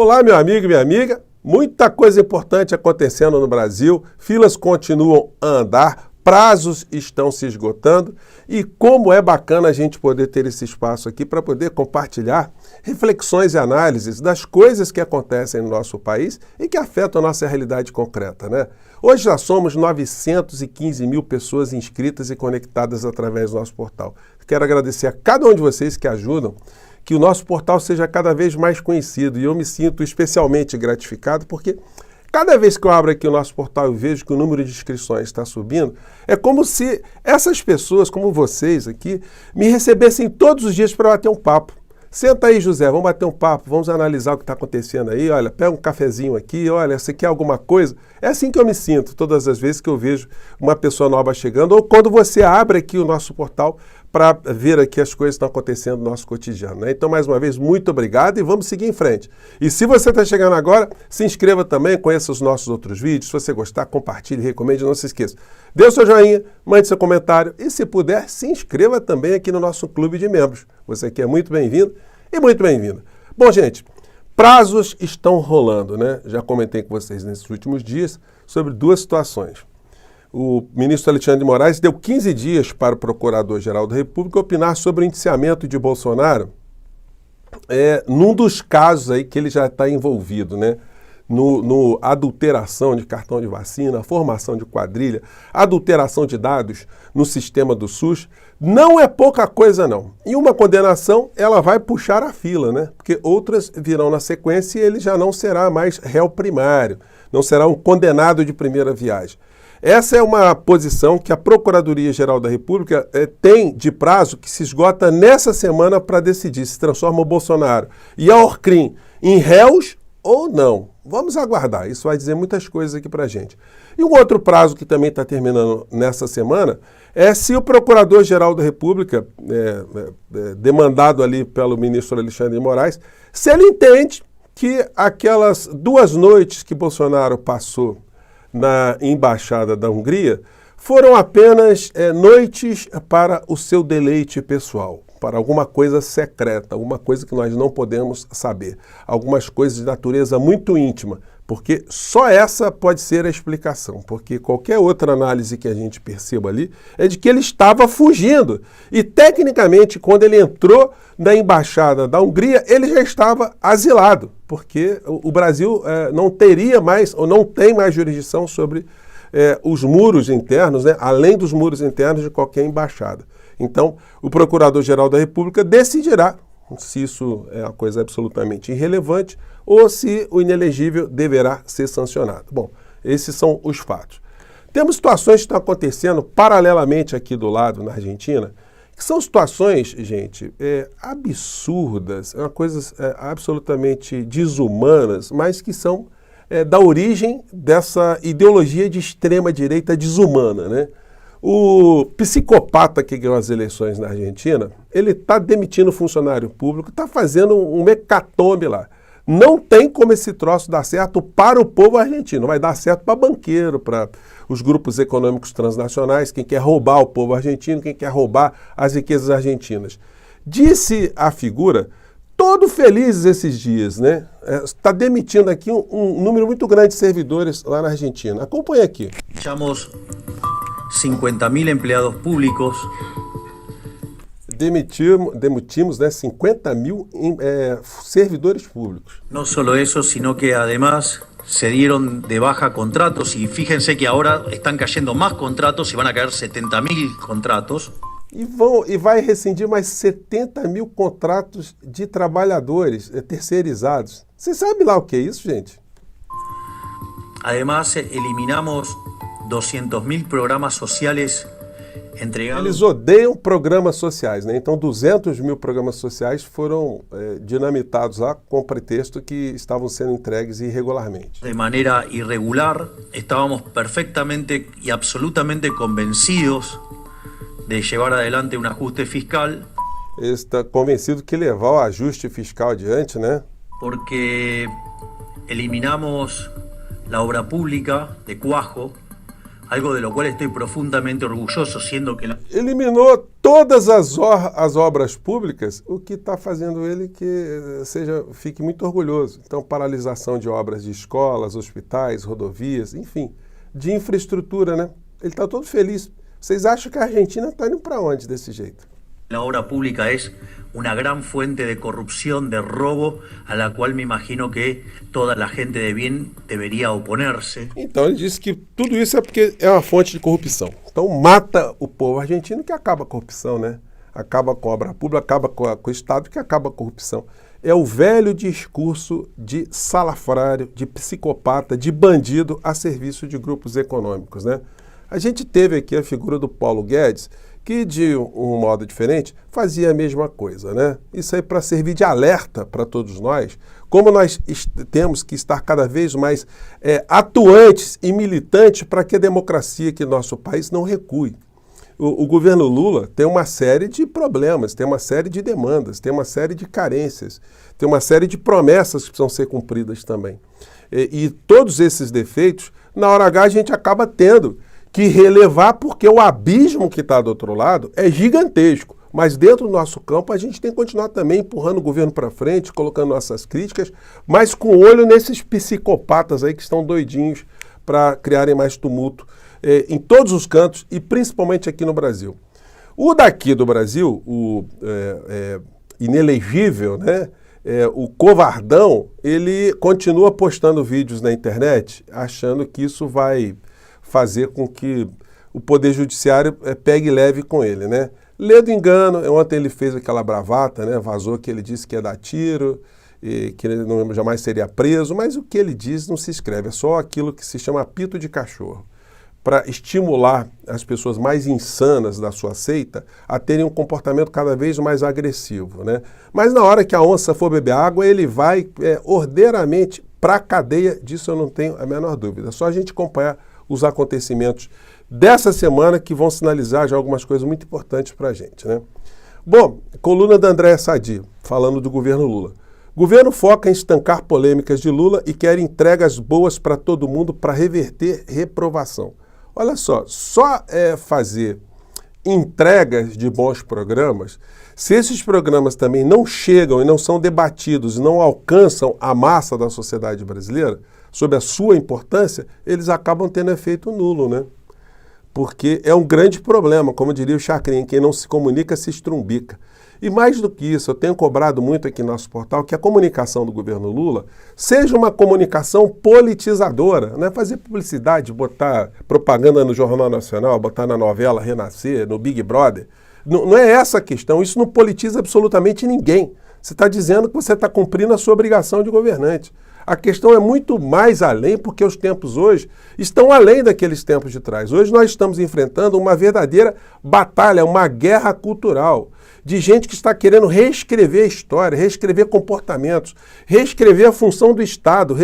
Olá, meu amigo e minha amiga. Muita coisa importante acontecendo no Brasil, filas continuam a andar, prazos estão se esgotando e como é bacana a gente poder ter esse espaço aqui para poder compartilhar reflexões e análises das coisas que acontecem no nosso país e que afetam a nossa realidade concreta, né? Hoje já somos 915 mil pessoas inscritas e conectadas através do nosso portal. Quero agradecer a cada um de vocês que ajudam que o nosso portal seja cada vez mais conhecido e eu me sinto especialmente gratificado porque cada vez que eu abro aqui o nosso portal e vejo que o número de inscrições está subindo, é como se essas pessoas, como vocês aqui, me recebessem todos os dias para bater um papo. Senta aí, José, vamos bater um papo, vamos analisar o que está acontecendo aí, olha, pega um cafezinho aqui, olha, você quer alguma coisa? É assim que eu me sinto todas as vezes que eu vejo uma pessoa nova chegando ou quando você abre aqui o nosso portal para ver aqui as coisas que estão acontecendo no nosso cotidiano, né? Então, mais uma vez, muito obrigado e vamos seguir em frente. E se você está chegando agora, se inscreva também, conheça os nossos outros vídeos. Se você gostar, compartilhe, recomende, não se esqueça. Dê o seu joinha, mande seu comentário e, se puder, se inscreva também aqui no nosso clube de membros. Você aqui é muito bem-vindo e muito bem-vinda. Bom, gente, prazos estão rolando, né? Já comentei com vocês nesses últimos dias sobre duas situações. O ministro Alexandre de Moraes deu 15 dias para o Procurador-Geral da República opinar sobre o indiciamento de Bolsonaro num dos casos aí que ele já está envolvido, né? No adulteração de cartão de vacina, formação de quadrilha, adulteração de dados no sistema do SUS. Não é pouca coisa, não. E uma condenação, ela vai puxar a fila, né? Porque outras virão na sequência e ele já não será mais réu primário, não será um condenado de primeira viagem. Essa é uma posição que a Procuradoria-Geral da República tem de prazo que se esgota nessa semana para decidir se transforma o Bolsonaro e a Orcrim em réus ou não. Vamos aguardar, isso vai dizer muitas coisas aqui para a gente. E um outro prazo que também está terminando nessa semana é se o Procurador-Geral da República, demandado ali pelo ministro Alexandre de Moraes, se ele entende que aquelas 2 noites que Bolsonaro passou na Embaixada da Hungria, foram apenas noites para o seu deleite pessoal, para alguma coisa secreta, alguma coisa que nós não podemos saber, algumas coisas de natureza muito íntima, porque só essa pode ser a explicação, porque qualquer outra análise que a gente perceba ali é de que ele estava fugindo. E, tecnicamente, quando ele entrou na Embaixada da Hungria, ele já estava asilado, porque o Brasil não teria mais, ou não tem mais jurisdição sobre os muros internos, né, além dos muros internos de qualquer embaixada. Então, o Procurador-Geral da República decidirá se isso é uma coisa absolutamente irrelevante ou se o inelegível deverá ser sancionado. Bom, esses são os fatos. Temos situações que estão acontecendo paralelamente aqui do lado, na Argentina, que são situações, gente, absurdas, coisas absolutamente desumanas, mas que são da origem dessa ideologia de extrema-direita desumana, né? O psicopata que ganhou as eleições na Argentina, ele está demitindo funcionário público, está fazendo um hecatombe lá. Não tem como esse troço dar certo para o povo argentino, vai dar certo para banqueiro, para os grupos econômicos transnacionais, quem quer roubar o povo argentino, quem quer roubar as riquezas argentinas. Disse a figura, todo feliz esses dias, né? Está demitindo aqui um número muito grande de servidores lá na Argentina. Acompanhe aqui. Chamamos 50.000 empleados públicos. Demitimos, né, 50 mil servidores públicos. No solo eso, sino que además se dieron de baja contratos y fíjense que ahora están cayendo más contratos y van a caer 70.000 contratos. E vai rescindir mais 70 mil contratos de trabalhadores terceirizados. Você sabe lá o que é isso, gente? Además, eliminamos 200.000 programas sociales entregados. Eles odeiam programas sociais, né? Então 200 mil programas sociais foram dinamitados lá com o pretexto que estavam sendo entregues irregularmente. De maneira irregular, estávamos perfectamente y absolutamente convencidos de llevar adelante un ajuste fiscal. Ele está convencido que levar o ajuste fiscal adiante, né? Porque eliminamos la obra pública de Cuajo, algo de lo cual estoy profundamente orgulloso, siendo que Eliminou todas as obras públicas, o que está fazendo ele que fique muito orgulhoso. Então, paralisação de obras de escolas, hospitais, rodovias, enfim, de infraestrutura, né? Ele está todo feliz. Vocês acham que a Argentina está indo para onde desse jeito? la obra pública es una gran fuente de corrupción, de robo, a la cual me imagino que toda la gente de bien debería oponerse. Então ele disse que tudo isso é porque é uma fonte de corrupção. Então mata o povo argentino que acaba a corrupção, né? Acaba com a obra pública, acaba com o Estado que acaba a corrupção. É o velho discurso de salafrário, de psicopata, de bandido a serviço de grupos econômicos, né? A gente teve aqui a figura do Paulo Guedes, que de um modo diferente fazia a mesma coisa, né? Isso aí para servir de alerta para todos nós, como nós temos que estar cada vez mais atuantes e militantes para que a democracia aqui no nosso país não recue. O governo Lula tem uma série de problemas, tem uma série de demandas, tem uma série de carências, tem uma série de promessas que precisam ser cumpridas também. E todos esses defeitos, na hora H, a gente acaba tendo que relevar, porque o abismo que está do outro lado é gigantesco. Mas dentro do nosso campo a gente tem que continuar também empurrando o governo para frente, colocando nossas críticas, mas com olho nesses psicopatas aí que estão doidinhos para criarem mais tumulto em todos os cantos e principalmente aqui no Brasil. O daqui do Brasil, o inelegível, né? O covardão, ele continua postando vídeos na internet achando que isso vai fazer com que o Poder Judiciário pegue leve com ele, né? Ledo engano, ontem ele fez aquela bravata, né? Vazou que ele disse que ia dar tiro, e que ele jamais seria preso, mas o que ele diz não se escreve, é só aquilo que se chama apito de cachorro, para estimular as pessoas mais insanas da sua seita a terem um comportamento cada vez mais agressivo, né? Mas na hora que a onça for beber água, ele vai ordeiramente para a cadeia, disso eu não tenho a menor dúvida. É só a gente acompanhar os acontecimentos dessa semana que vão sinalizar já algumas coisas muito importantes para a gente, né? Bom, coluna da Andréa Sadi, falando do governo Lula. Governo foca em estancar polêmicas de Lula e quer entregas boas para todo mundo para reverter reprovação. Olha só fazer entregas de bons programas, se esses programas também não chegam e não são debatidos e não alcançam a massa da sociedade brasileira, sobre a sua importância, eles acabam tendo efeito nulo, né? Porque é um grande problema, como diria o Chacrin, quem não se comunica se estrumbica. E mais do que isso, eu tenho cobrado muito aqui no nosso portal que a comunicação do governo Lula seja uma comunicação politizadora, não é fazer publicidade, botar propaganda no Jornal Nacional, botar na novela Renascer, no Big Brother. Não é essa a questão, isso não politiza absolutamente ninguém. Você está dizendo que você está cumprindo a sua obrigação de governante. A questão é muito mais além, porque os tempos hoje estão além daqueles tempos de trás. Hoje nós estamos enfrentando uma verdadeira batalha, uma guerra cultural, de gente que está querendo reescrever a história, reescrever comportamentos, reescrever a função do Estado,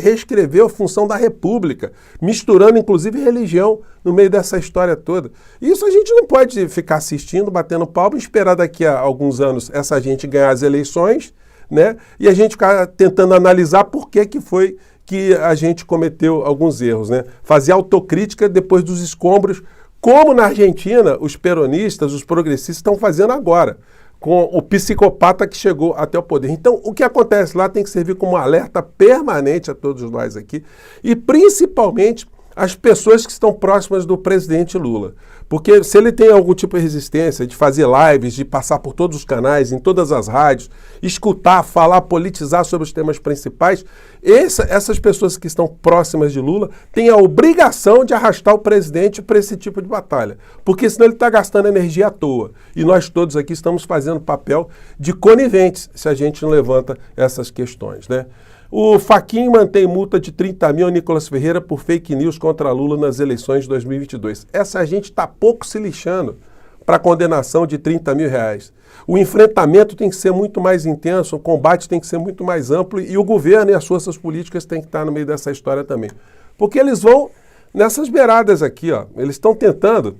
reescrever a função da República, misturando inclusive religião no meio dessa história toda. Isso a gente não pode ficar assistindo, batendo palma e esperar daqui a alguns anos essa gente ganhar as eleições, né? E a gente ficar tentando analisar por que foi que a gente cometeu alguns erros, né? Fazer autocrítica depois dos escombros, como na Argentina os peronistas, os progressistas estão fazendo agora, com o psicopata que chegou até o poder. Então, o que acontece lá tem que servir como um alerta permanente a todos nós aqui, e principalmente as pessoas que estão próximas do presidente Lula. Porque se ele tem algum tipo de resistência de fazer lives, de passar por todos os canais, em todas as rádios, escutar, falar, politizar sobre os temas principais, essas pessoas que estão próximas de Lula têm a obrigação de arrastar o presidente para esse tipo de batalha. Porque senão ele está gastando energia à toa. E nós todos aqui estamos fazendo papel de coniventes se a gente não levanta essas questões, né? O Fachin mantém multa de 30 mil a Nicolas Ferreira por fake news contra Lula nas eleições de 2022. Essa gente está pouco se lixando para a condenação de 30 mil reais. O enfrentamento tem que ser muito mais intenso, o combate tem que ser muito mais amplo e o governo e as forças políticas têm que estar no meio dessa história também. Porque eles vão nessas beiradas aqui, ó, eles estão tentando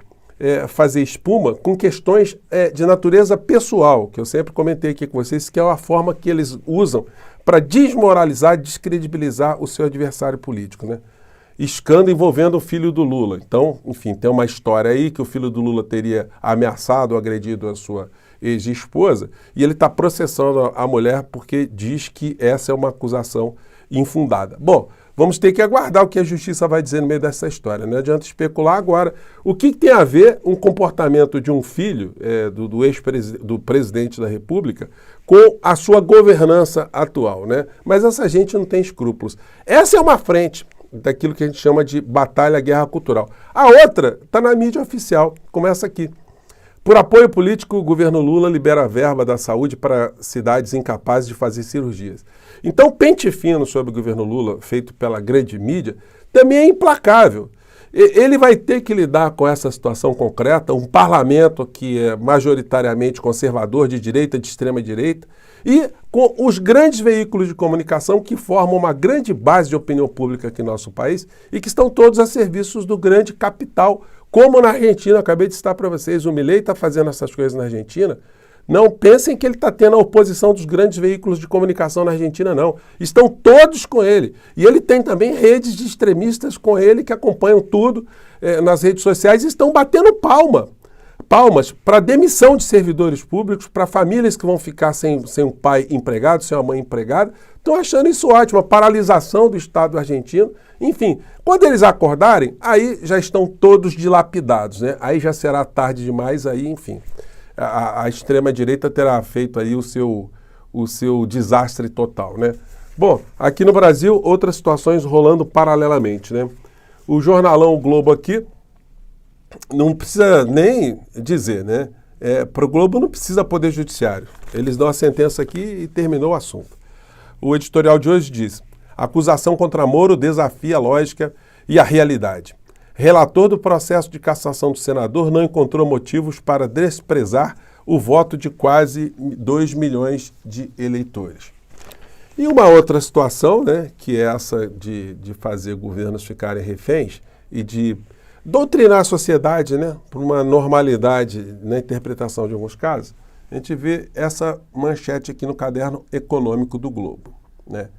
fazer espuma com questões de natureza pessoal, que eu sempre comentei aqui com vocês, que é a forma que eles usam para desmoralizar, descredibilizar o seu adversário político, né? escândalo envolvendo o filho do Lula. Então, enfim, tem uma história aí que o filho do Lula teria ameaçado ou agredido a sua ex-esposa, e ele está processando a mulher porque diz que essa é uma acusação infundada. Bom, vamos ter que aguardar o que a justiça vai dizer no meio dessa história. Não adianta especular agora. O que tem a ver um comportamento de um filho do presidente da República com a sua governança atual, né? Mas essa gente não tem escrúpulos. Essa é uma frente daquilo que a gente chama de batalha, guerra cultural. A outra está na mídia oficial, começa aqui. Por apoio político, o governo Lula libera a verba da saúde para cidades incapazes de fazer cirurgias. Então, o pente fino sobre o governo Lula, feito pela grande mídia, também é implacável. Ele vai ter que lidar com essa situação concreta, um parlamento que é majoritariamente conservador, de direita, de extrema direita, e com os grandes veículos de comunicação que formam uma grande base de opinião pública aqui no nosso país e que estão todos a serviço do grande capital, como na Argentina. Acabei de citar para vocês, o Milei está fazendo essas coisas na Argentina. Não pensem que ele está tendo a oposição dos grandes veículos de comunicação na Argentina, não. Estão todos com ele. E ele tem também redes de extremistas com ele que acompanham tudo nas redes sociais e estão batendo palmas para demissão de servidores públicos, para famílias que vão ficar sem um pai empregado, sem uma mãe empregada. Estão achando isso ótimo, a paralisação do Estado argentino. Enfim, quando eles acordarem, aí já estão todos dilapidados, né? Aí já será tarde demais, aí, enfim. A extrema-direita terá feito aí o seu desastre total, né? Bom, aqui no Brasil, outras situações rolando paralelamente, né? O jornalão O Globo aqui, não precisa nem dizer, né? Para o Globo não precisa poder judiciário. Eles dão a sentença aqui e terminou o assunto. O editorial de hoje diz: acusação contra Moro desafia a lógica e a realidade. Relator do processo de cassação do senador não encontrou motivos para desprezar o voto de quase 2 milhões de eleitores. E uma outra situação, né, que é essa de fazer governos ficarem reféns e de doutrinar a sociedade, né, por uma normalidade na interpretação de alguns casos, a gente vê essa manchete aqui no caderno econômico do Globo, né?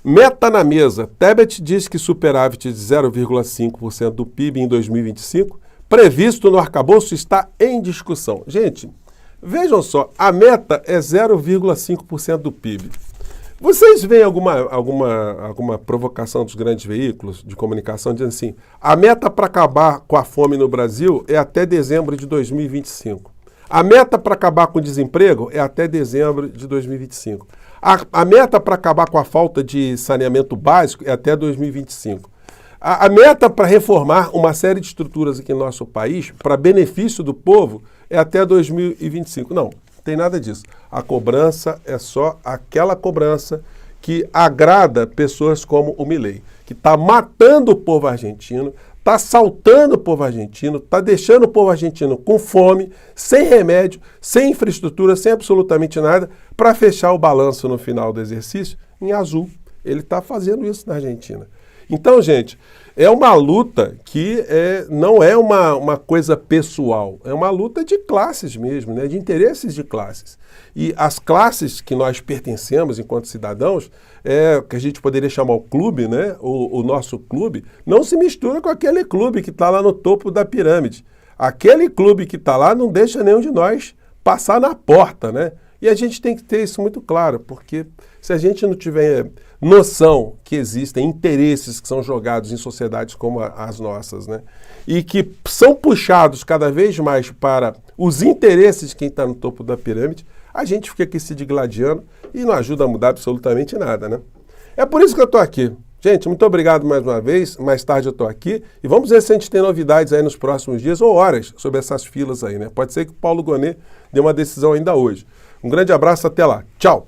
Meta na mesa. Tebet diz que superávit de 0,5% do PIB em 2025, previsto no arcabouço, está em discussão. Gente, vejam só, a meta é 0,5% do PIB. Vocês veem alguma provocação dos grandes veículos de comunicação dizendo assim: a meta para acabar com a fome no Brasil é até dezembro de 2025. A meta para acabar com o desemprego é até dezembro de 2025. A meta para acabar com a falta de saneamento básico é até 2025. A meta para reformar uma série de estruturas aqui no nosso país, para benefício do povo, é até 2025. Não, tem nada disso. A cobrança é só aquela cobrança que agrada pessoas como o Milei, que está matando o povo argentino, está assaltando o povo argentino, está deixando o povo argentino com fome, sem remédio, sem infraestrutura, sem absolutamente nada, para fechar o balanço no final do exercício em azul. Ele está fazendo isso na Argentina. Então, gente, é uma luta que não é uma coisa pessoal, é uma luta de classes mesmo, né? De interesses de classes. E as classes que nós pertencemos enquanto cidadãos, que a gente poderia chamar o clube, né? O nosso clube, não se mistura com aquele clube que está lá no topo da pirâmide. Aquele clube que está lá não deixa nenhum de nós passar na porta, né? E a gente tem que ter isso muito claro, porque se a gente não tiver noção que existem interesses que são jogados em sociedades como as nossas, né, e que são puxados cada vez mais para os interesses de quem está no topo da pirâmide, a gente fica aqui se digladiando e não ajuda a mudar absolutamente nada, né? É por isso que eu estou aqui. Gente, muito obrigado mais uma vez. Mais tarde eu estou aqui e vamos ver se a gente tem novidades aí nos próximos dias ou horas sobre essas filas aí, né? Pode ser que o Paulo Gonet dê uma decisão ainda hoje. Um grande abraço, até lá. Tchau!